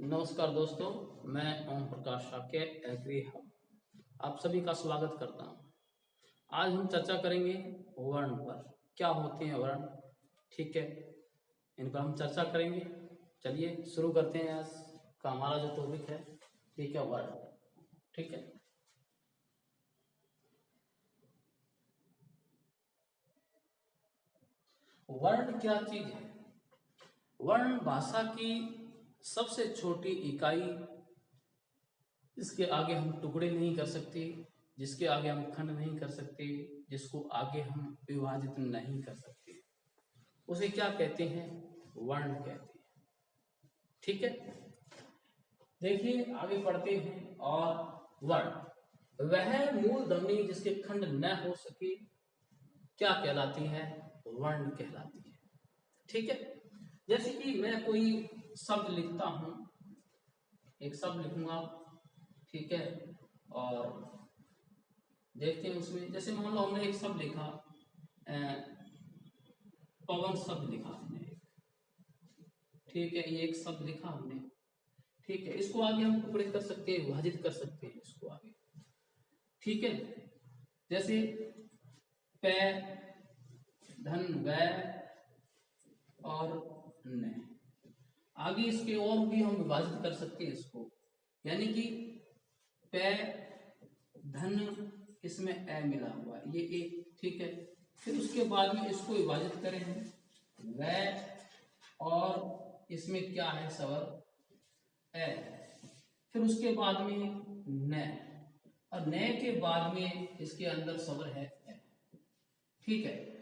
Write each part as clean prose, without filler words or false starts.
नमस्कार दोस्तों, मैं ओम प्रकाश शाक्य एग्री हब आप सभी का स्वागत करता हूं। आज हम चर्चा करेंगे वर्ण पर। क्या होते हैं वर्ण, ठीक है, इन पर हम चर्चा करेंगे। चलिए शुरू करते हैं। आज का हमारा जो टॉपिक है, ठीक है, वर्ण, ठीक है। वर्ण क्या चीज है? वर्ण भाषा की सबसे छोटी इकाई, इसके आगे हम टुकड़े नहीं कर सकते, जिसके आगे हम खंड नहीं कर सकते, जिसको आगे हम विभाजित नहीं कर सकते, उसे क्या कहते हैं? वर्ण कहते हैं, ठीक है। देखिए आगे पढ़ते हैं। और वर्ण वह मूल ध्वनि जिसके खंड न हो सके क्या कहलाती है? वर्ण कहलाती है, ठीक है। जैसे कि मैं कोई शब्द लिखता हूं, एक शब्द लिखूंगा, ठीक है, और देखते हैं उसमें। जैसे मान लो हमने एक शब्द लिखा, पवन शब्द लिखा हमने एक, ठीक है, ये एक शब्द लिखा हमने, ठीक है। इसको आगे हम टुकड़े कर सकते हैं, विभाजित कर सकते हैं इसको आगे, ठीक है। जैसे पे, धन, वै और न, आगे इसके और भी हम विभाजित कर सकते हैं इसको, यानी कि पे, धन, इसमें ए मिला हुआ है, ये एक, ठीक है। फिर उसके बाद में इसको विभाजित करें हम, वै और इसमें क्या है स्वर ए, फिर उसके बाद में न, और न के बाद में इसके अंदर स्वर है ए, ठीक है।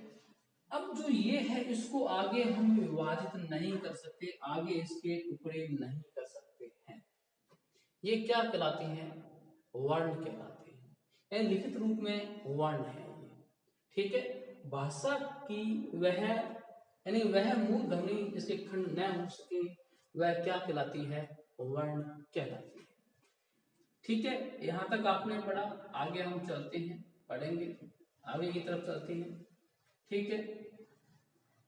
अब जो ये है इसको आगे हम विभाजित नहीं कर सकते, आगे इसके टुकड़े नहीं कर सकते हैं। ये क्या कहलाते हैं? वर्ण कहलाते हैं, यानी लिखित रूप में वर्ण है ये, ठीक है। भाषा की वह, यानी वह मूल ध्वनि जिसके खंड न हो सके वह क्या कहलाती है? वर्ण कहलाती है, ठीक है। यहां तक आपने पढ़ा। आगे हम चलते हैं, पढ़ेंगे, आगे की तरफ चलते हैं, ठीक है।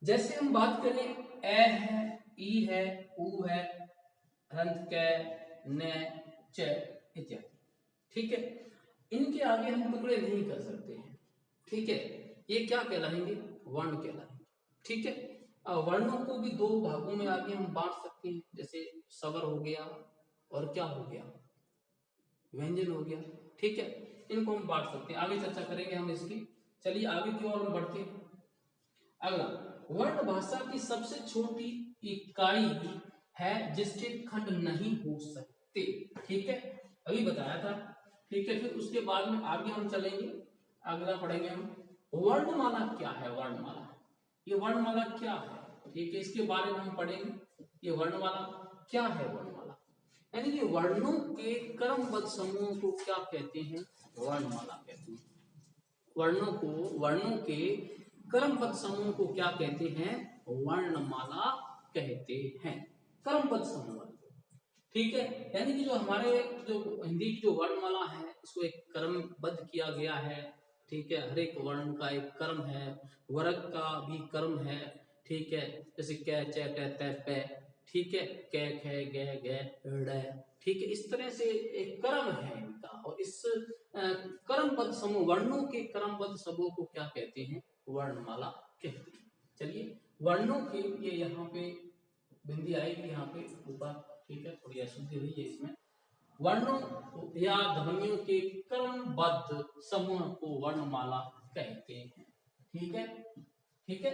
जैसे हम बात करें, ए है, ई है, उ है, हंत, कै, न, च इत्यादि, ठीक है। इनके आगे हम टुकड़े नहीं कर सकते हैं, ठीक है। ये क्या कहलाएंगे? वर्ण कहलाएंगे, ठीक है। वर्णों को भी दो भागों में आगे हम बांट सकते हैं, जैसे स्वर हो गया और क्या हो गया, व्यंजन हो गया, ठीक है। इनको हम बांट सकते हैं, आगे चर्चा करेंगे हम इसकी। चलिए आगे की ओर बढ़ते हैं। अगला, वर्ण भाषा की सबसे छोटी इकाई है जिसके खंड नहीं हो सकते, ठीक है, अभी बताया था, ठीक है। फिर उसके बाद में आगे हम चलेंगे, अगला पढ़ेंगे हम। वर्णमाला क्या है? वर्णमाला, ये वर्णमाला क्या है, ठीक है, इसके बारे में हम पढ़ेंगे। ये वर्णमाला क्या है? वर्णमाला यानी कि वर्णों के क्रमबद्ध समूह को क्या कहते हैं? वर्णमाला कहते हैं। वर्णों के क्रमबद्ध समूह को क्या कहते हैं? वर्णमाला कहते हैं। क्रमबद्ध समूह, ठीक है, यानी कि जो हमारे जो हिंदी की जो वर्णमाला है इसको एक क्रमबद्ध किया गया है, ठीक है। हर एक वर्ण का एक क्रम है, वर्ग का भी क्रम है, ठीक है। जैसे कै, च, ट, त, पै, ठीक है, कै, ख, ग, घ, ड़, ठीक है। इस तरह से एक क्रम है इनका, और इस क्रमबद्ध समूह, वर्णों के क्रमबद्ध समूह को क्या कहते हैं? वर्णमाला कहते हैं। चलिए, वर्णों के, ये यहाँ पे बिंदी आएगी यहाँ पे ऊपर, ठीक है, थोड़ी अशुद्धि हुई है इसमें। वर्णों या ध्वनियों के क्रमबद्ध समूह को वर्णमाला कहते हैं, ठीक है, ठीक है।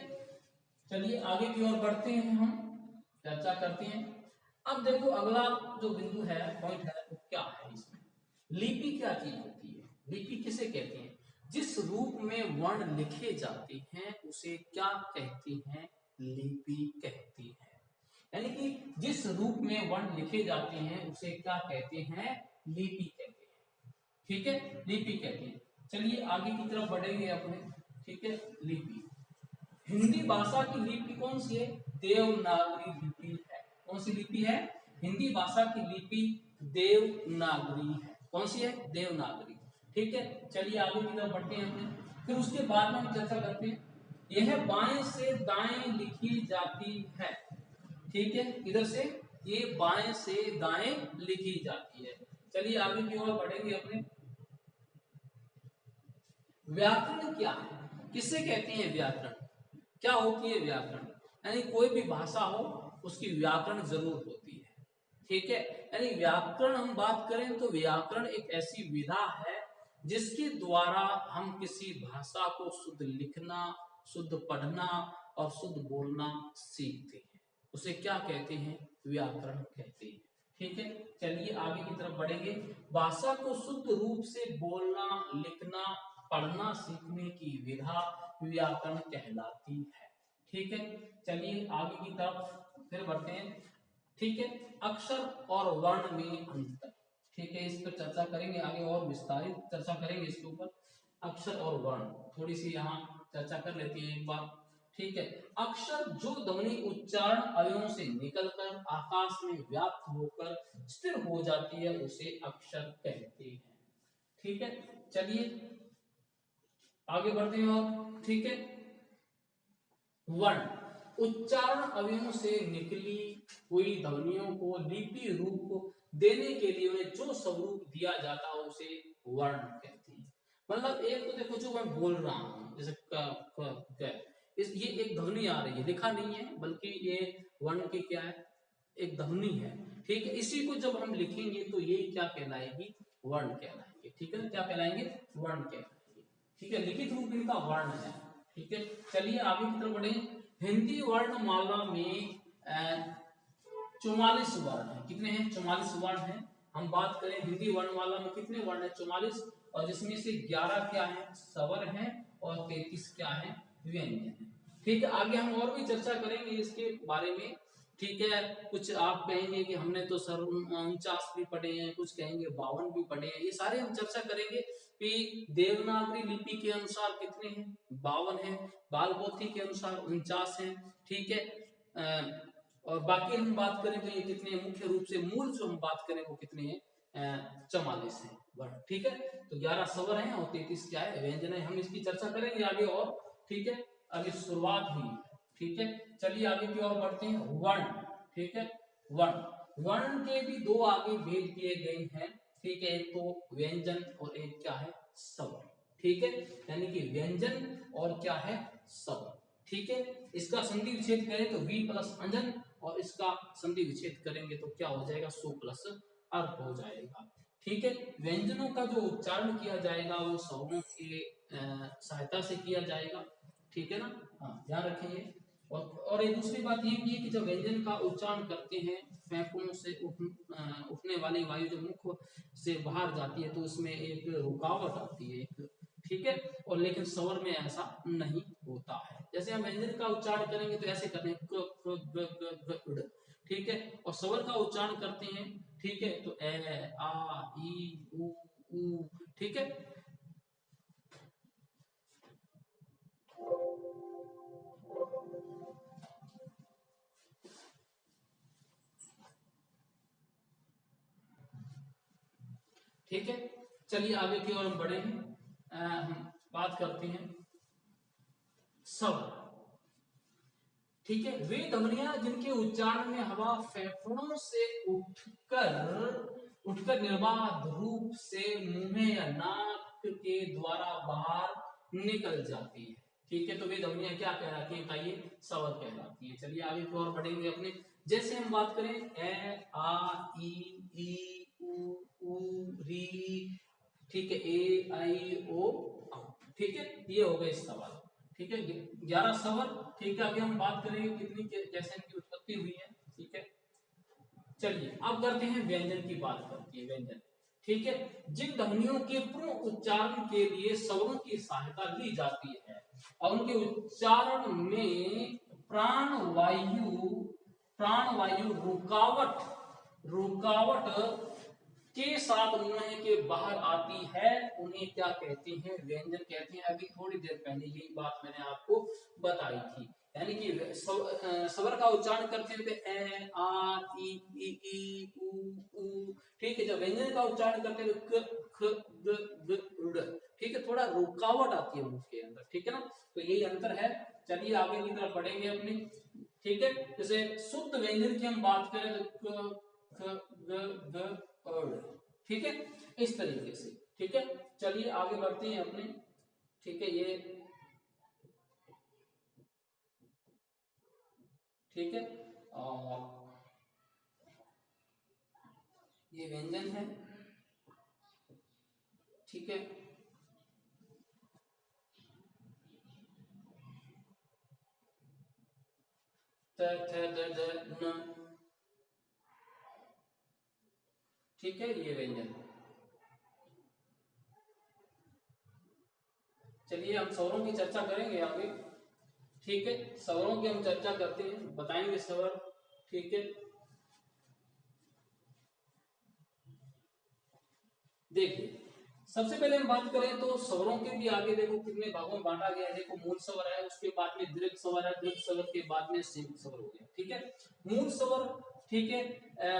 चलिए आगे की ओर बढ़ते हैं, हम चर्चा करते हैं। अब देखो अगला जो बिंदु है, पॉइंट है, वो क्या है इसमें? लिपि क्या चीज होती है? लिपि किसे कहते हैं? जिस रूप में वर्ण लिखे जाते हैं उसे क्या कहते हैं? लिपि कहती है। यानी कि जिस रूप में वर्ण लिखे जाते हैं उसे क्या कहते हैं? लिपि कहते हैं, ठीक है, लिपि कहते हैं। चलिए आगे की तरफ बढ़ेंगे अपने, ठीक है। लिपि, हिंदी भाषा की लिपि कौन सी है? देवनागरी लिपि है। कौन सी लिपि है? हिंदी भाषा की लिपि देवनागरी है। कौन सी है? देवनागरी, ठीक है। चलिए आगे की तरफ बढ़ते हैं अपने, फिर उसके बाद में हम चर्चा करते हैं। यह बाएं से दाएं लिखी जाती है, ठीक है, इधर से ये बाएं से दाएं लिखी जाती है। चलिए आगे की ओर बढ़ेंगे अपने। व्याकरण क्या है, किसे कहते हैं व्याकरण, क्या होती है व्याकरण? यानी कोई भी भाषा हो उसकी व्याकरण जरूर होती है, ठीक है। यानी व्याकरण हम बात करें तो व्याकरण एक ऐसी विधा है जिसके द्वारा हम किसी भाषा को शुद्ध लिखना, शुद्ध पढ़ना और शुद्ध बोलना सीखते हैं, उसे क्या कहते हैं? व्याकरण कहते हैं, ठीक है। चलिए आगे की तरफ बढ़ेंगे। भाषा को शुद्ध रूप से बोलना, लिखना, पढ़ना सीखने की विधा व्याकरण कहलाती है, ठीक है। चलिए आगे की तरफ फिर बढ़ते हैं, ठीक है। अक्षर और वर्ण में अंतर, ठीक है, इस पर चर्चा करेंगे आगे और विस्तारित चर्चा करेंगे इसके ऊपर। अक्षर और वर्ण थोड़ी सी यहाँ चर्चा कर लेते हैं एक बार, ठीक है। अक्षर जो ध्वनि उच्चारण अवयवों से निकलकर आकाश में व्याप्त होकर स्थिर हो जाती है उसे अक्षर कहते हैं, ठीक है। चलिए आगे बढ़ते हैं और, ठीक है। वर्ण उच्चारण अवयवों से निकली हुई ध्वनियों को लिपि रूप देने के लिए उन्हें जो स्वरूप दिया जाता है उसे वर्ण कहते हैं। मतलब एक तो देखो जो मैं बोल रहा हूँ जैसे क ख ग, ये एक ध्वनि आ रही है, लिखा नहीं है बल्कि ये वर्ण की क्या है, एक ध्वनि है, ठीक है। इसी को जब हम लिखेंगे तो ये क्या कहलाएगी? वर्ण कहलाएंगे, ठीक है ना, क्या कहलाएंगे? वर्ण कहलाएंगे, ठीक है। लिखित रूप इनका वर्ण है, ठीक है। चलिए आगे की तरफ बढ़े। हिंदी वर्णमाला में 44 वर्ण है, कितने हैं? 44 वर्ण है। हम बात करें हिंदी वर्णमाला में कितने वर्ण है? 44, और जिसमें से 11 क्या है? स्वर है, और 33 क्या है? व्यंजन है, ठीक है। आगे हम और भी चर्चा करेंगे इसके बारे में, ठीक है। कुछ आप कहेंगे कि हमने तो सर 49 भी पढ़े हैं, कुछ कहेंगे 52 भी पढ़े हैं, ये सारे हम चर्चा करेंगे कि देवनागरी लिपि के अनुसार कितने हैं? 52 है, बालपोथी के अनुसार 49 है, ठीक है। और बाकी हम बात करें तो ये कितने हैं? मुख्य रूप से मूल जो हम बात करें वो कितने हैं? 44 है वर्ण, ठीक है। तो 11 स्वर हैं और 33 क्या है? व्यंजन है। हम इसकी चर्चा करेंगे आगे और, ठीक है। अभी शुरुआत हुई, ठीक है। चलिए आगे की ओर बढ़ते हैं। वर्ण, ठीक है। वर्ण, वर्ण के भी दो आगे भेद किए गए हैं, ठीक है। एक तो व्यंजन और एक क्या है? स्वर, ठीक है। यानी कि व्यंजन और क्या है? स्वर, ठीक है। इसका संधि विच्छेद करें तो वी प्लस अंजन, और इसका संधि विच्छेद करेंगे तो क्या हो जाएगा? सु प्लस अर्थ हो जाएगा, ठीक है। व्यंजनों का जो उच्चारण किया जाएगा वो स्वरों की सहायता से किया जाएगा, ठीक है ना, हाँ ध्यान रखेंगे। और एक दूसरी बात ये भी है कि जब व्यंजन का उच्चारण करते हैं फेफड़ों से उठने वाली वायु जब मुख से बाहर जाती है तो उसमें एक रुकावट आती है एक, ठीक है। और लेकिन स्वर में ऐसा नहीं होता है। जैसे हम व्यंजन का उच्चारण करेंगे तो ऐसे करते हैं क ख ग ग घ ड़, ठीक है। और स्वर का उच्चारण करते हैं, ठीक है, तो ए आ ई उ, ठीक है। ठीक है। चलिए आगे की ओर हम बढ़े हैं। हम बात करते हैं स्वर, ठीक है। वे ध्वनियां जिनके उच्चारण में हवा फेफड़ों से उठकर निर्बाध रूप से मुंह में या नाक के द्वारा बाहर निकल जाती है, ठीक है। तो वे ध्वनियां क्या कहलाती है? बताइए, स्वर कहलाती है। चलिए आगे की ओर बढ़ेंगे अपने। जैसे हम बात करें ए आ ई उ री, ठीक है, ए आई ओ औ, ठीक है। ये हो गए सवाल, ठीक है। 11 स्वर, ठीक है। अभी हम बात करेंगे कितनी कैसे इनकी उत्पत्ति हुई है, ठीक है। चलिए अब करते हैं व्यंजन की बात करते हैं व्यंजन, ठीक है। जिन ध्वनियों के पूर्ण उच्चारण के लिए स्वरों की सहायता ली जाती है और उनके उच्चारण में प्राणवायु रुकावट के साथ मुंह के बाहर आती है उन्हें क्या कहते हैं? व्यंजन कहते हैं। अभी थोड़ी देर पहले यही बात मैंने आपको बताई थी। यानी कि स्वर का उच्चारण करते हैं ए आ ई उ, ठीक है। जब व्यंजन का उच्चारण करते हैं तो क ख ग ड़, ठीक है। थोड़ा रुकावट आती है मुंह के अंदर, ठीक है ना। तो यही अंतर है। चलिए आगे की तरफ बढ़ेंगे अपने, ठीक है। जैसे शुद्ध व्यंजन की हम बात करें तो क, ख, ग, ग, ड़, ठीक है, इस तरीके से। ठीक है, चलिए आगे बढ़ते हैं अपने। ठीक है, ये ठीक है, और ये व्यंजन है। ठीक है, त थ द ध न, ठीक है, ये व्यंजन। चलिए हम स्वरों की चर्चा करेंगे आगे। ठीक है, स्वरों की हम चर्चा करते हैं, बताएंगे स्वर। ठीक है, देखिए सबसे पहले हम बात करें तो स्वरों के भी आगे देखो कितने भागों में बांटा गया है। देखो मूल स्वर है, उसके बाद में दीर्घ स्वर है, दीर्घ स्वर के बाद में संयुक्त स्वर हो गया। ठीक है, मूल स्वर। ठीक है,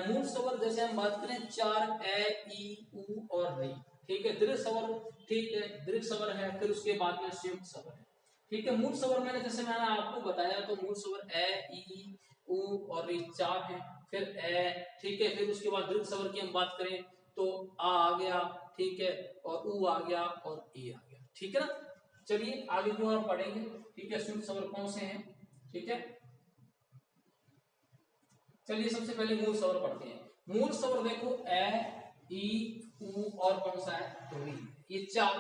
मूल स्वर जैसे हम बात करें चार, ए, ई, उ और री। ठीक है, दीर्घ स्वर, ठीक है, दीर्घ स्वर है, फिर उसके बाद में संयुक्त स्वर है। ठीक है, मूल स्वर मैंने आपको बताया तो मूल स्वर ए, ई, उ और री चार है। फिर ए, ठीक है, फिर उसके बाद दीर्घ स्वर की हम बात करें तो आ गया, ठीक है, और उ आ गया और ए आ गया। ठीक है ना, चलिए आगे जो हम पढ़ेंगे। ठीक है, संयुक्त स्वर कौन से हैं। ठीक है, चलिए सबसे पहले मूल स्वर पढ़ते हैं। मूल स्वर देखो ए, ई, उ और कौन सा है तो री, ये चार।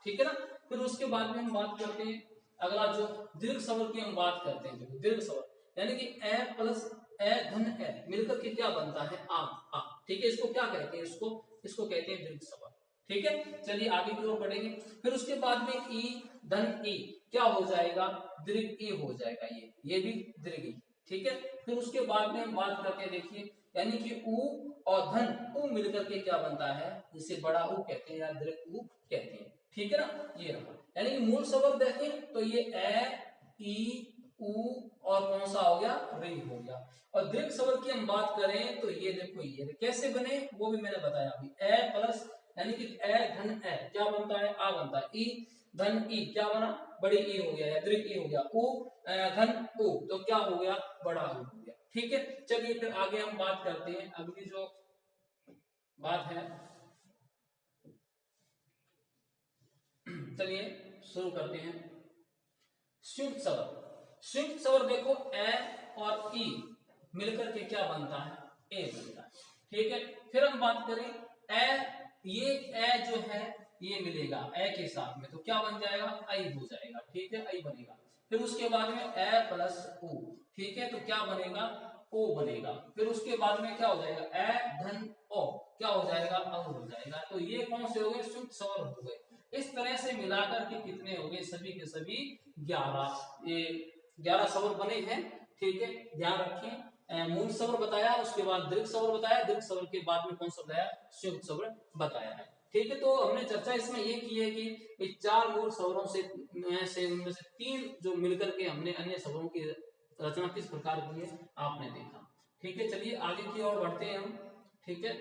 ठीक है ना, फिर उसके बाद में हम बात करते हैं अगला जो दीर्घ स्वर की हम बात करते हैं। देखो दीर्घ स्वर यानी कि ए प्लस ए धन ए मिलकर के क्या बनता है आ। ठीक है, इसको क्या कहते हैं, इसको कहते हैं दीर्घ स्वर। ठीक है, चलिए आगे की ओर बढ़ेंगे। फिर उसके बाद में ई धन ई क्या हो जाएगा, दीर्घ ई हो जाएगा, ये भी दीर्घ ई। ठीक है, फिर उसके बाद में हम बात करते हैं, देखिए यानी कि उ और धन उ मिलकर के क्या बनता है, जिसे बड़ा उ कहते हैं या दीर्घ उ कहते हैं। ठीक है ना, ये रहा। यानी कि मूल स्वर देखें तो ये ए, ई, उ और कौन सा हो गया, री हो गया। और दीर्घ स्वर की हम बात करें तो ये देखो, ये कैसे बने वो भी मैंने बताया अभी। ए प्लस यानी कि ए धन ए क्या बनता है, आ बनता है। ई धन ई क्या बना, बड़ी ई हो गया या दीर्घ ई हो गया। उ धन उ तो क्या हो गया, बड़ा उ हो गया। ठीक है, चलिए फिर आगे हम बात करते हैं। अगली जो बात है, चलिए शुरू करते हैं। संयुक्त स्वर, संयुक्त स्वर देखो ए और ई मिलकर के क्या बनता है, ए बनता है। ठीक है, फिर हम बात करें ए, ये ए जो है ये मिलेगा ए के साथ में तो क्या बन जाएगा, आई हो जाएगा। ठीक है, आई बनेगा। फिर उसके बाद में ए प्लस ओ, ठीक है, तो क्या बनेगा, ओ बनेगा। फिर उसके बाद में क्या हो जाएगा, ए धन ओ क्या हो जाएगा, औ हो जाएगा। तो ये कौन से हो गए, संयुक्त स्वर हो गए। इस तरह से मिलाकर के कितने हो गए, सभी के सभी 11, ये 11 स्वर बने हैं। ठीक है, ध्यान रखें। मूल स्वर बताया, उसके बाद दीर्घ स्वर बताया, दीर्घ स्वर के बाद में कौन सा बताया, संयुक्त स्वर बताया है। ठीक है, तो हमने चर्चा इसमें ये की है कि चार मूल स्वरों से उनमें से तीन जो मिलकर के हमने अन्य स्वरों की रचना किस प्रकार की है आपने देखा। ठीक है, चलिए आगे की ओर बढ़ते हैं हम। ठीक है,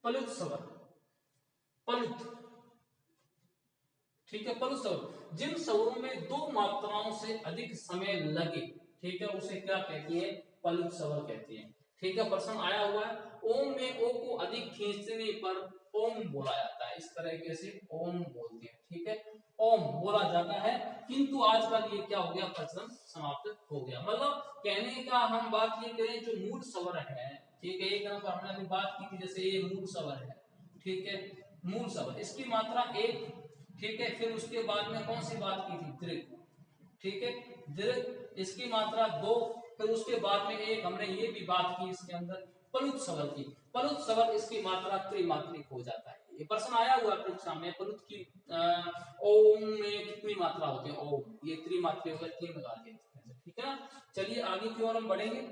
पलुत स्वर, पलुत। ठीक है, पलुत स्वर जिन स्वरों में दो मात्राओं से अधिक समय लगे, ठीक है, उसे क्या कहती है, पलुत स्वर कहते हैं। ठीक है, प्रश्न आया हुआ है, ओम में ओ को अधिक खींचने पर ओम बोला जाता है, इस तरीके से ओम बोलते हैं। ठीक है, ओम बोला जाता है, किंतु आजकल ये क्या हो गया, प्रचलन समाप्त हो गया। मतलब कहने का हम बात ये करें जो मूल स्वर है। ठीक है, एक नंबर हमने अभी बात की थी, जैसे ये मूल स्वर है। ठीक है, मूल स्वर इसकी मात्रा एक। ठीक है, फिर उसके बाद में कौन सी बात की थी, दीर्घ। ठीक है, दीर्घ इसकी मात्रा दो। फिर उसके बाद में एक हमने ये भी बात की इसके अंदर पलुत स्वर की। पलुत स्वर इसकी मात्रा त्रिमात्रिक हो जाता है। ये प्रश्न आया हुआ परीक्षा में, पलुत की ओम में कितनी मात्रा होती है, ओम ये त्रिमात्रिक होगा, तीन लगा के। ठीक है ना, चलिए आगे की ओर हम बढ़ेंगे,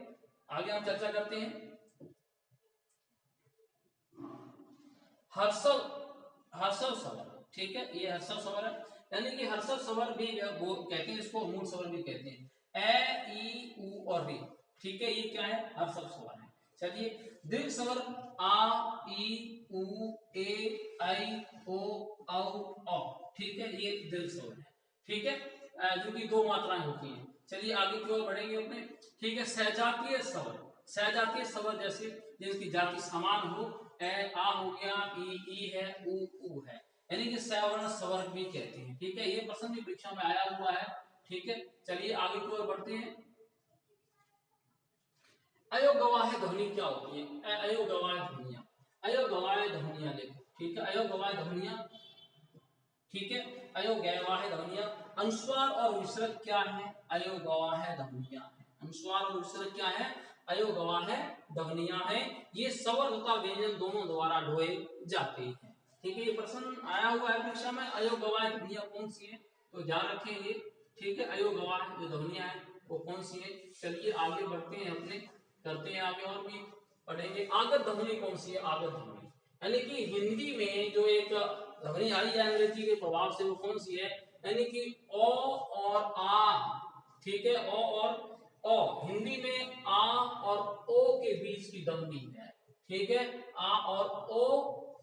आगे हम चर्चा करते हैं। हर्षव, हर्षव स्वर। ठीक है, ये हर्षव स्वर है, यानी कि हर्षव स्वर भी वो कहते हैं, इसको मूल स्वर भी कहते हैं। ए, ई, उ और री। ठीक है, ये क्या है, हर्षव स्वर है। चलिए दीर्घ स्वर आ, ई, उ, ए, ऐ, ओ, औ, औ। ठीक है, ये दीर्घ स्वर है। ठीक है, जिनकी दो मात्राएं होती हैं। चलिए आगे की ओर बढ़ेंगे अपने। ठीक है, सहजातीय स्वर, सहजातीय स्वर जैसे जिनकी जाति समान हो, ए आ हो गया, ई है, ऊ है, यानी कि सवर्ण स्वर भी कहते हैं। ठीक है, ये प्रश्न भी परीक्षा में आया हुआ है। ठीक है, चलिए आगे की ओर बढ़ते हैं। अयोगवाह ध्वनि क्या होती है? अयोगवाह ध्वनियां, अयोगवाह ध्वनियां देखो। ठीक है, अयोगवाह ध्वनियां, ठीक है, अयोगवाह ध्वनियां, अनुस्वार और विसर्ग क्या है? अयोगवाह ध्वनियां है। अनुस्वार और विसर्ग क्या है? अयोगवाह ध्वनियां है। ये स्वर तथा व्यंजन दोनों द्वारा ढोए जाते हैं। ठीक है, ये प्रश्न आया हुआ है परीक्षा में, अयोगवाह ध्वनियां कौन सी है, तो ध्यान रखें ये। ठीक है, अयोगवाह जो ध्वनियां है वो कौन सी है। चलिए आगे बढ़ते हैं अपने, करते हैं आगे और भी पढ़ेंगे। आगत ध्वनि कौन सी है? आगत ध्वनि यानी कि हिंदी में जो एक ध्वनि आई है अंग्रेजी के प्रभाव से, वो कौन सी है? यानी कि ओ और आ। ठीक है, ओ और ओ, हिंदी में आ और ओ के बीच की ध्वनि है। ठीक है, आ और ओ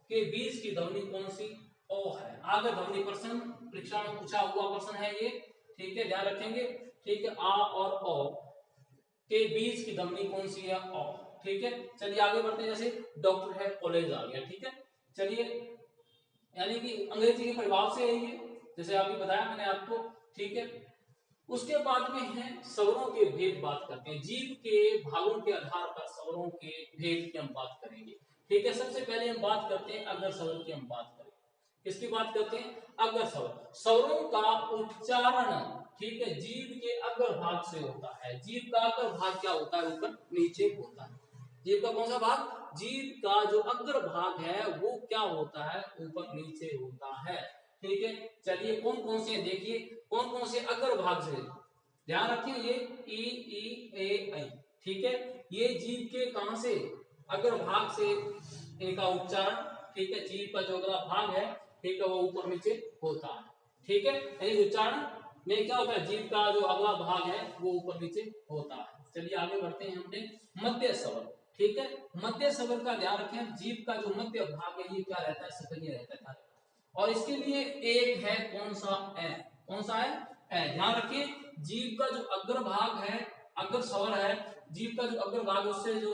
के बीच की ध्वनि कौन सी? ओ है। आगत ध्वनि प्रश्न परीक्षा में पूछा हुआ प्रश्न है ये। ठीक है, ध्यान रखेंगे। ठीक है, आ और ओ के बीच की ध्वनि कौन सी है? ओ। ठीक है, चलिए आगे बढ़ते हैं। जैसे डॉक्टर है, कॉलेज आ गया। ठीक है, चलिए यानी कि अंग्रेजी के प्रभाव से है ये, जैसे अभी बताया मैंने आपको। ठीक है, उसके बाद में है स्वरों के भेद बात करते हैं। जीव के भागों के आधार पर स्वरों के भेद की हम बात करेंगे। ठीक है, सबसे पहले हम बात करते हैं अग्र स्वर की। हम बात करें किसकी बात करते हैं? अग्र स्वर। स्वरों का उच्चारण, ठीक है, जीव के अग्र भाग से होता है। जीव का अग्र भाग क्या होता है? ऊपर नीचे होता है। जीव का कौन सा भाग? जीव का जो अग्र भाग है वो क्या होता है? ऊपर नीचे होता है। ठीक है, चलिए कौन कौन से देखिए, कौन कौन से अग्र भाग से, ध्यान रखिए। ये ई ए ऐ। ठीक है, ये जीव के कहां से? अग्र भाग से इनका उच्चारण। ठीक है, जीव का जो अगला भाग है, ठीक है, वो ऊपर नीचे होता है। ठीक है, यानी उच्चारण में क्या होता है? जीव का जो अगला भाग है वो ऊपर नीचे होता है। चलिए आगे बढ़ते हैं हमने मध्य स्वर। ठीक है, मध्य स्वर का ध्यान रखें। जीव का जो मध्य भाग है ये क्या रहता है? सक्रिय रहता है। और इसके लिए एक है कौन सा? ए। कौन सा है? ए। ध्यान रखिए, जीव का जो अग्र भाग है, अग्र स्वर है, जीव का जो अग्र भाग उससे जो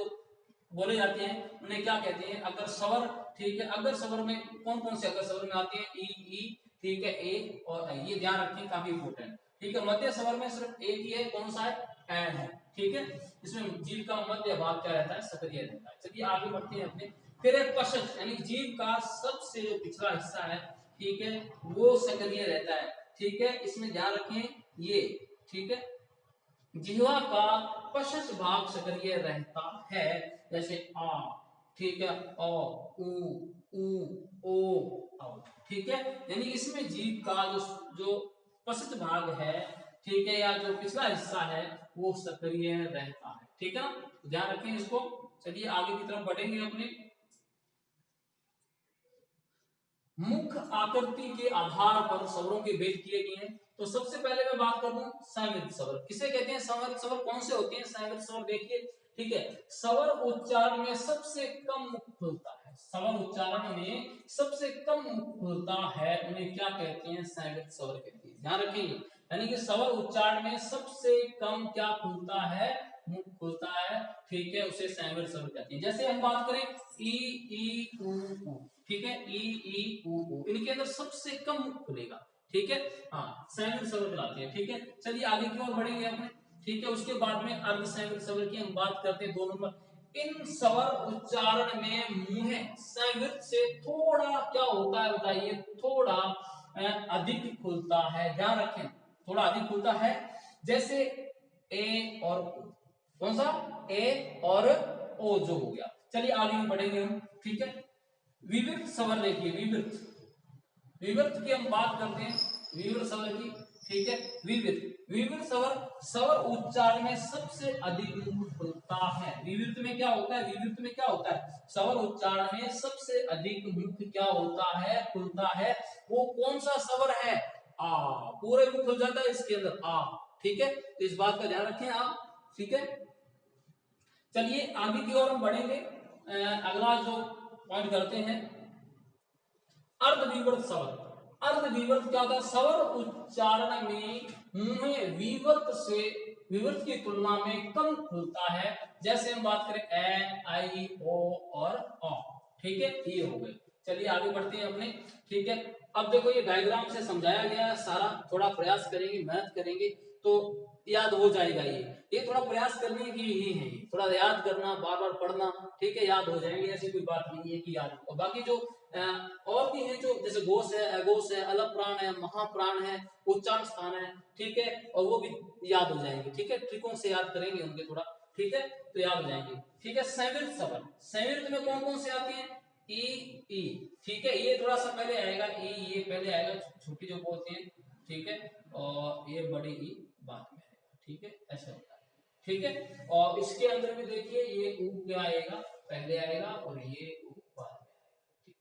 बोले जाते हैं उन्हें क्या कहते हैं? अग्र स्वर। ठीक है, अग्र स्वर में कौन कौन से अग्र स्वर में आते हैं? ई, ठीक है, ए और ऐ, ये ध्यान रखें, काफी इंपोर्टेंट। ठीक है, मध्य स्वर में सिर्फ एक ही है, कौन सा है? ऐ है। ठीक है, इसमें जीव का मध्य भाग क्या रहता है? सक्रिय रहता है। चलिए आगे बढ़ते हैं अपने। फिर एक पश्च, यानी जीव का सबसे जो पिछला हिस्सा है, ठीक है, वो सक्रिय रहता है। ठीक है, इसमें ध्यान रखें ये। ठीक है, जिह्वा का पश्च भाग सक्रिय रहता है, जैसे आ। ठीक है, ओ, ऊ, ओ। ठीक है, यानी इसमें जीव का जो पश्च भाग है, ठीक है, या जो पिछला हिस्सा है वो सक्रिय रहता है। ठीक है ना, ध्यान रखें इसको। चलिए आगे की तरफ बढ़ेंगे अपने। मुख्य आकृति के आधार पर स्वरों के भेद किए गए हैं। तो सबसे पहले मैं बात कर दूं संवृत स्वर। किसे कहते हैं? संवृत स्वर। कौन से होते हैं संवृत स्वर? देखिए, ठीक है, स्वर उच्चारण में सबसे कम मुख खुलता है। स्वर उच्चारण में सबसे कम मुख खुलता है, उन्हें क्या कहते हैं? संवृत स्वर कहते हैं। ध्यान रखिए, यानी कि स्वर उच्चारण में सबसे कम क्या खुलता है? मुख खुलता है। ठीक है, उसे संवृत स्वर कहते हैं। जैसे हम बात करें ई ऊ। ठीक है, ई ऊ, इनके अंदर सबसे कम मुख खुलेगा। ठीक है, हाँ, संवृत स्वर कहलाते हैं। ठीक है, चलिए आगे की ओर बढ़ेंगे अपने। ठीक है, उसके बाद में अर्ध संवृत स्वर की हम बात करते हैं। 2 नंबर। इन स्वर उच्चारण में मुंह संवृत से थोड़ा क्या होता है बताइए? थोड़ा अधिक खुलता है। ध्यान रखें, थोड़ा अधिक खुलता है। जैसे ए और ओ। कौन सा? ए और ओ जो हो गया। चलिए आगे बढ़ेंगे हम। ठीक है, विवृत स्वर देखिए, विवृत, विवृत की हम बात करते हैं, विवृत स्वर की। ठीक है, विवृत स्वर स्वर उच्चारण में सबसे अधिक मुख खुलता है। विवृत में क्या होता है? विवृत में क्या होता है? स्वर उच्चारण में सबसे अधिक मुख क्या होता है? खुलता है। वो कौन सा स्वर है? आ। पूरे मुख खुल जाता है इसके अंदर, आ। ठीक है, तो इस बात का ध्यान रखें आप। ठीक है, चलिए आगे की ओर हम बढ़ेंगे। अगला जो पॉइंट करते हैं, अर्धविवर्त स्वर। अर्धविवर्त क्या होता है? स्वर उच्चारण में मुंह विवर्त की तुलना में कम खुलता है। जैसे हम बात करें ए, आई, ओ और औ, ठीक है, ये हो गए। चलिए आगे बढ़ते हैं अपने, ठीक है। अब देखो ये डायग्राम से समझाया गया है सारा, थोड़ा प्रयास करेंगे, मेहनत करेंगे तो याद हो जाएगा। ये थोड़ा प्रयास करने की ही है, थोड़ा याद करना, बार बार पढ़ना, ठीक है, याद हो जाएंगे, ऐसी कोई बात नहीं है कि याद हो। बाकी जो और भी है, जो जैसे गोश है, अघोष है, अलग प्राण है, महाप्राण है, उच्चारण स्थान है, ठीक है, और वो भी याद हो जाएंगे, ठीक है, ट्रिकों से याद करेंगे उनके थोड़ा, ठीक है, तो याद हो जाएंगे, ठीक है। संवृत स्वर, संवृत में कौन कौन से आते हैं? ई, ई, ठीक है, ये थोड़ा सा पहले आएगा, ई ये पहले आएगा, छोटी जो बोलते हैं, ठीक है, और ये बड़ी ई बाद में आएगा, ठीक है, ऐसा होता है, ठीक है। और इसके अंदर में देखिए ये ऊ क्या आएगा, पहले आएगा, और ये ऊ बाद में आएगा,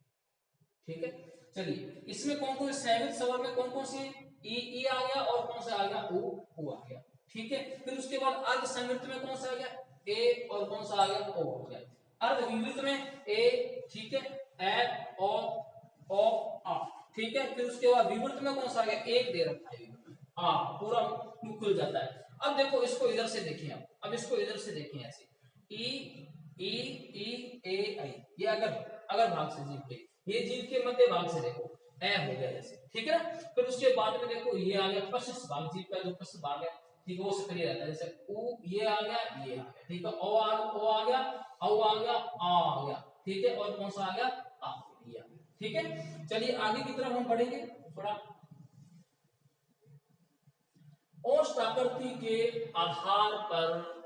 ठीक है। चलिए इसमें कौन कौन से संवृत स्वर में कौन कौन से? ई आ गया, और कौन सा आ गया? ऊ आ गया, ठीक है। फिर उसके बाद अर्ध संवृत में कौन सा आ गया? ए, और कौन सा आ गया? ओ हो गया। अर्ध विवृत में ए, ठीक है, ए, ओ, आ, ठीक है। फिर उसके बाद विवृत में कौन सा आ गया? एक दे रखा है, आ, पूरा मुख खुल जाता है। अब देखो इसको इधर से देखिए, अब इसको इधर से देखिए, ऐसे ई, ई, ई, ए, आई, ये अगर भाग से जीव के, ये जीव के मध्य भाग से देखो ए हो गया जैसे, ठीक है ना। फिर उसके बाद में देखो ये आ गया पश्च भाग, जीव का जो पश्च भाग है, ठीक है, वो सक्रिय रहता है, जैसे ऊ ये आ गया, ये आ गया, ठीक है, ओ आ गया, औ आ गया, आ गया, ठीक है, और कौन सा आ गया? आ, ये आ गया, ठीक है। चलिए आगे की तरफ हम बढ़ेंगे थोड़ा। औष्ठ आकृति के आधार पर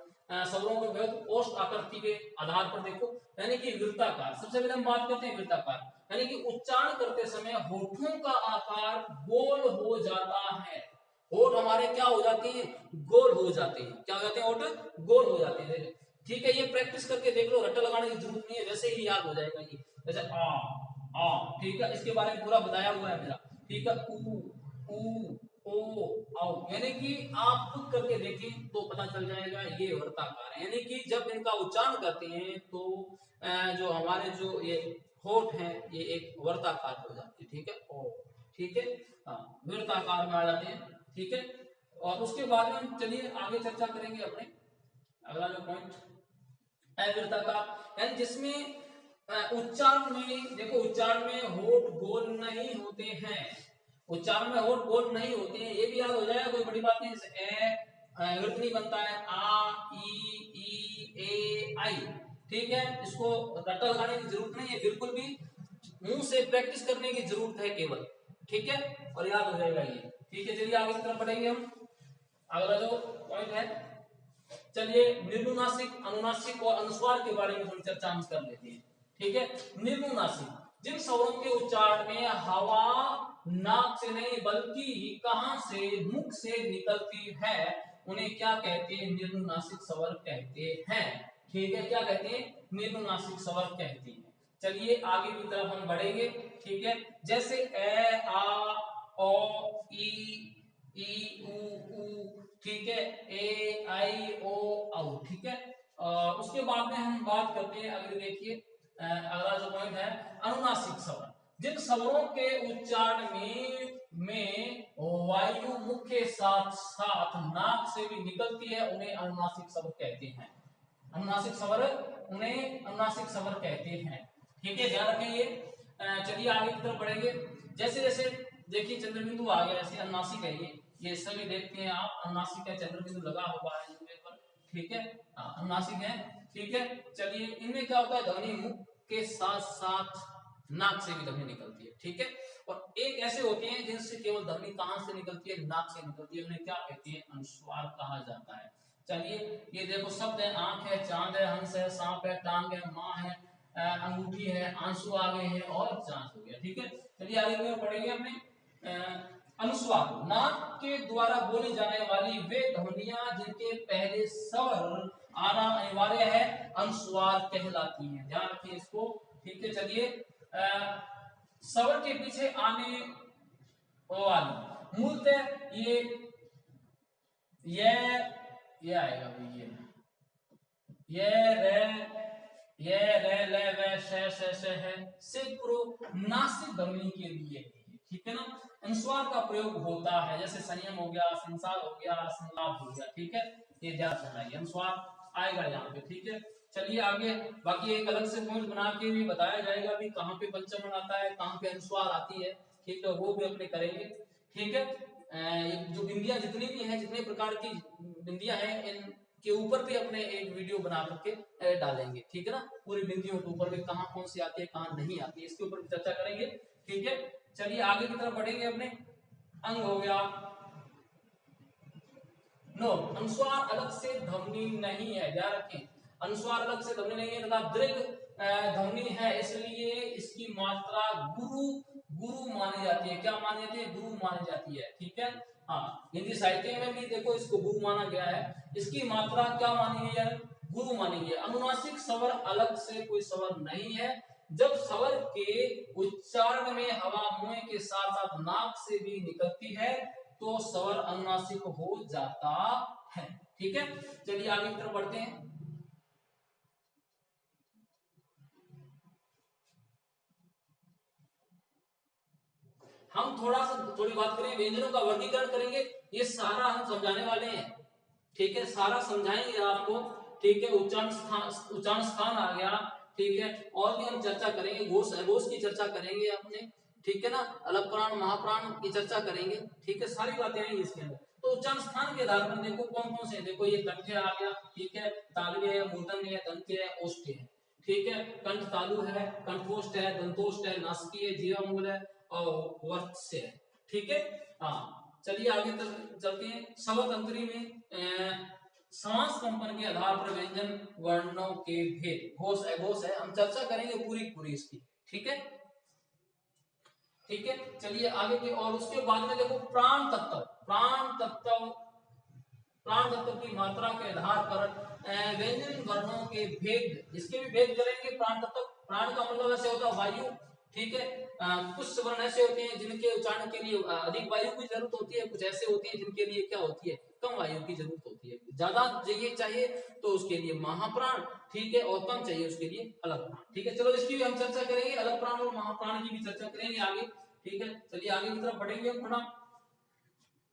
स्वरों को औष्ठ आकृति के आधार पर देखो, यानी कि वृत्ताकार। सबसे पहले हम बात करते हैं वृत्ताकार, यानी कि उच्चारण करते समय होठों का आकार गोल हो जाता है। होठ हमारे क्या हो जाते हैं? गोल हो जाते हैं। क्या हो जाते हैं? होठ गोल हो जाते हैं, ठीक है। ये प्रैक्टिस करके देख लो, रट्टा लगाने की जरूरत नहीं है, वैसे ही याद हो जाएगा ये। जैसे आ, ठीक है, इसके बारे में पूरा बताया हुआ है मेरा, ठीक है। ऊ, ओ, आओ, यानी कि आप खुद करके देखें तो पता चल जाएगा ये वृत्ताकार है। यानी कि जब इनका उच्चारण करते हैं तो जो हमारे जो ये होठ हैं ये एक वृत्ताकार हो जाते हैं, ठीक है, ओ, ठीक है, हाँ, वृत्ताकार में आ जाते हैं, ठीक है। और उसके बाद में हम चलिए आगे चर्चा करेंगे अपने अगला जो पॉइंट अवृत्ताकार, यानी जिसमें उच्चारण में देखो, उच्चारण में होठ गोल नहीं होते हैं, उच्चारण में होठ गोल नहीं होते हैं, ये भी याद हो जाएगा, कोई बड़ी बात नहीं। जैसे ए वृत्त नहीं बनता है, आ, ई, ए, आई, ठीक है, इसको रट्टा लगाने की जरूरत नहीं है, बिल्कुल भी मुंह से प्रैक्टिस करने की जरूरत है केवल, ठीक है, और याद हो जाएगा ये, ठीक है। चलिए आगे की तरफ बढ़ेंगे हम, अगला जो पॉइंट है, चलिए निर्नुनासिक, अनुनासिक और अनुस्वार के बारे में थोड़ी चर्चा हम कर लेते हैं, ठीक है। निर्नुनासिक, जिन स्वरों के उच्चारण में हवा नाक से नहीं बल्कि कहां से? मुख से निकलती है, उन्हें क्या कहते हैं? निर्नुनासिक स्वर कहते हैं, ठीक है। क्या कहते हैं? निर्नुनासिक स्वर कहते हैं। चलिए आगे की तरफ हम बढ़ेंगे, ठीक है। जैसे ए, आ, ओ, ई, ऊ, ठीक है, ए, आई, ओ, औ, ठीक है। उसके बाद में हम बात करते हैं, अगले देखिए अगला जो पॉइंट है अनुनासिक स्वर, जिन स्वरों के उच्चारण में वायु मुख के साथ साथ नाक से भी निकलती है उन्हें अनुनासिक स्वर कहते हैं, अनुनासिक स्वर, उन्हें अनुनासिक स्वर कहते हैं, ठीक है, ध्यान रखें ये। चलिए आगे की तरफ बढ़ेंगे, जैसे जैसे देखिए चंद्रबिंदु आ गया, ऐसे अनुनासिक है ये सभी देखते हैं आप, अनुनासिक है, चंद्रबिंदु लगा हुआ है पर, ठीक है, अनुनासिक है, ठीक है। चलिए इनमें क्या होता है? ध्वनि मुख के साथ साथ नाक से भी ध्वनि निकलती है, ठीक है। और एक ऐसे होते हैं जिनसे केवल ध्वनि कहां से निकलती है? नाक से निकलती है, उन्हें क्या कहते हैं? अनुस्वार कहा जाता है। चलिए ये देखो शब्द है, आंख है, चांद है, हंस है, सांप है, टांग है, माँ है, अंगूठी है, आंसू आ गए हैं और चांद हो गया, ठीक है। चलिए आगे की ओर बढ़ेंगे अपने अनुस्वार, नाक के द्वारा बोली जाने वाली वे ध्वनियां जिनके पहले स्वर आना अनिवार्य है अनुस्वार कहलाती हैं, ध्यान रखिए इसको, ठीक है। चलिए स्वर के पीछे आने वाली मूलतः ये आएगा भाई, ये रे ले वे शे है, से पूर्व नासिक ध्वनि के लिए, ठीक है ना। अनुस्वार का प्रयोग होता है, जैसे संयम हो गया, संसार हो गया, संलाप हो गया, ठीक है, ये ध्यान रखना है, अनुस्वार आएगा यहाँ पे, ठीक है। चलिए आगे, बाकी एक अलग से पॉइंट बना के भी बताया जाएगा भी कहाँ पे पंचमण आता है, कहाँ पे अनुस्वार आती है, ठीक है, वो भी अपने करेंगे, ठीक है। जो बिंदियां जितनी भी हैं, जितने प्रकार की बिंदियां हैं, इन के ऊपर भी अपने एक वीडियो बना करके डालेंगे, ठीक है ना। पूरी बिंदियों के ऊपर में कहाँ कौन सी आती है, कहाँ नहीं आती है, इसके ऊपर भी चर्चा करेंगे, ठीक है। चलिए आगे की तरफ बढ़ेंगे, अपने अंग हो गया, नो, अनुस्वार अलग से ध्वनि नहीं है, ध्यान रखें, अनुस्वार अलग से ध्वनि नहीं है तथा दीर्घ ध्वनि है, इसलिए इसकी मात्रा गुरु गुरु मानी जाती है। क्या मानी जाती है? गुरु मानी जाती है, ठीक है। हाँ, हिंदी साहित्य में भी देखो इसको गुरु माना गया है। इसकी मात्रा क्या मानी गई है? गुरु मानी गई है। अनुनासिक स्वर अलग से कोई स्वर नहीं है। जब स्वर के उच्चारण में हवा मुंह के साथ साथ नाक से भी निकलती है तो स्वर अनुनासिक हो जाता है, ठीक है। चलिए आगे की तरफ बढ़ते हैं। हम थोड़ी बात करें, व्यंजनों का वर्गीकरण करेंगे, ये सारा हम समझाने वाले हैं, ठीक है, सारा समझाएंगे आपको, ठीक है। उच्चारण स्थान आ गया, ठीक है, और भी हम चर्चा करेंगे, घोष अघोष की चर्चा करेंगे अपने, ठीक है ना, अलग प्राण महाप्राण की चर्चा करेंगे, ठीक है, सारी बातें आएंगी इसके अंदर। तो उच्चारण स्थान के आधार पर देखो कौन कौन से, देखो ये कंठ आ गया, ठीक है, तालव्य है, मूर्धन्य है, दंत्य है, ओष्ठ्य है, ठीक है। कंठ तालु है, कंठोष्ठ है, दंतोष्ठ है, नासिकीय है, जीवामूल है और वर्त्स्य है, ठीक है। हाँ, चलिए आगे चलते हैं। शब्दांतरी में समास कंपन के आधार पर व्यंजन वर्णों के भेद, घोष अघोष है, हम चर्चा करेंगे पूरी पूरी इसकी, ठीक है, ठीक है। चलिए आगे की, और उसके बाद में देखो प्राण तत्व, प्राण तत्व की मात्रा के आधार पर व्यंजन वर्णों के भेद, इसके भी भेद करेंगे। प्राण तत्व, प्राण का मतलब ऐसे होता है वायु, ठीक है। कुछ वर्ण ऐसे होते हैं जिनके उच्चारण के लिए अधिक वायु की जरूरत होती है, कुछ ऐसे होते हैं जिनके लिए क्या होती है, कम वायु की जरूरत होती है। ज्यादा चाहिए तो उसके लिए महाप्राण, ठीक है, और कम चाहिए उसके लिए अलग प्राण, ठीक है। चलो इसकी भी हम चर्चा करेंगे, अलग प्राण और महाप्राण की भी चर्चा करेंगे आगे, ठीक है। चलिए आगे की तरफ बढ़ेंगे हम थोड़ा।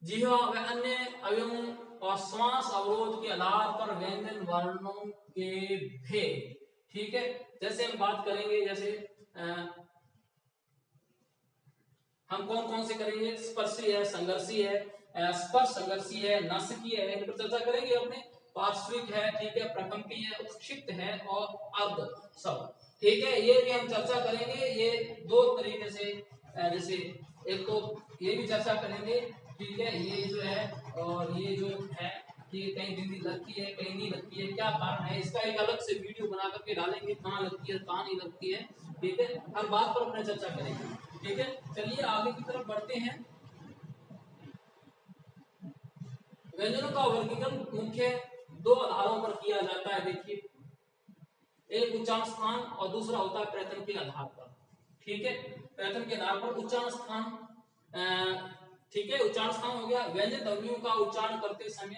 जिह्वा व अन्य अवयवों और श्वास अवरोध के आधार पर व्यंजन वर्णों के भेद, ठीक है। जैसे हम बात करेंगे, जैसे हम कौन कौन से करेंगे, स्पर्शी है, संघर्षी है, स्पर्श संघर्षी है, नासिकीय है, इन पर चर्चा करेंगे अपने। पार्श्विक है, ठीक है, प्रकंपी है, उत्क्षिप्त है और अर्ध सब, ठीक है, ये भी हम चर्चा करेंगे। ये दो तरीके से, जैसे एक तो ये भी चर्चा करेंगे, ठीक है, ये जो है और ये जो है, कि कहीं बिंदी लगती है कहीं नहीं लगती है, क्या कारण है, इसका एक अलग से वीडियो बना करके डालेंगे, कहाँ लगती है कहाँ नहीं लगती है, ठीक है, हर बात पर अपने चर्चा करेंगे, ठीक है। चलिए आगे की तरफ बढ़ते हैं। व्यंजनों का वर्गीकरण मुख्य दो आधारों पर किया जाता है, देखिए, एक उच्चारण स्थान और दूसरा होता है प्रयत्न के आधार पर, ठीक है। प्रयत्न के आधार पर उच्चारण स्थान, ठीक है, उच्चारण स्थान हो गया, व्यंजन ध्वनियों का उच्चारण करते समय